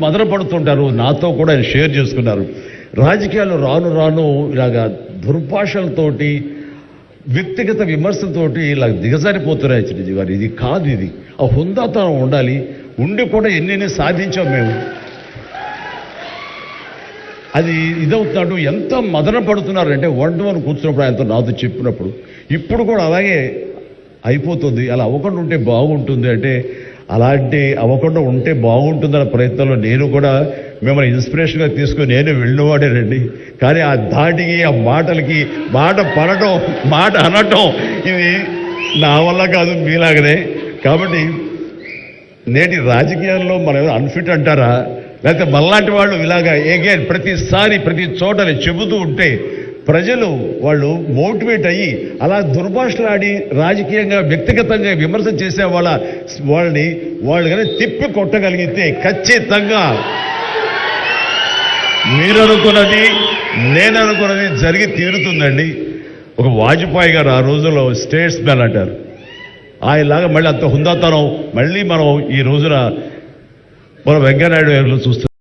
మదన పడుతుంటారు. నాతో కూడా ఆయన షేర్ చేసుకున్నారు. రాజకీయాలు రాను రాను ఇలాగా దుర్భాషలతోటి వ్యక్తిగత విమర్శలతోటి ఇలా దిగజారిపోతున్నాయి చిరంజీవి గారు. ఇది కాదు, ఇది ఆ హుందాతనం ఉండాలి. ఉండి కూడా ఎన్ని సాధించాం మేము. అది ఇదవుతున్నాడు. ఎంత మదన పడుతున్నారంటే వన్ కూర్చున్నప్పుడు ఆయనతో నాతో చెప్పినప్పుడు ఇప్పుడు కూడా అలాగే అయిపోతుంది. అలా అవ్వకుండా ఉంటే బాగుంటుంది అంటే అలాంటి అవ్వకుండా ఉంటే బాగుంటుందన్న ప్రయత్నంలో నేను కూడా మిమ్మల్ని ఇన్స్పిరేషన్గా తీసుకుని నేను వెళ్ళినవాడేనండి. కానీ ఆ ధాటికి ఆ మాటలకి మాట పడటం మాట అనటం ఇది నా వల్ల కాదు, మీలాగనే. కాబట్టి నేటి రాజకీయాల్లో మనం అన్ఫిట్ అంటారా, లేకపోతే మళ్ళాంటి వాళ్ళు ఇలాగా ఎగైన్ ప్రతిసారి ప్రతి చోట చెబుతూ ఉంటే ప్రజలు వాళ్ళు మోటివేట్ అయ్యి అలా దుర్భాషలాడి రాజకీయంగా వ్యక్తిగతంగా విమర్శ చేసే వాళ్ళని కానీ తిప్పి కొట్టగలిగితే ఖచ్చితంగా మీరు అనుకున్నది నేను అనుకున్నది జరిగి తీరుతుందండి. ఒక వాజ్పేయి గారు ఆ రోజుల్లో స్టేట్స్ మ్యాన్ అంటారు. ఆయనలాగా మళ్ళీ అంత హుందాతనం మళ్ళీ మనం ఈ రోజున మన వెంకయ్యనాయుడు గారిలో చూస్తున్నాం.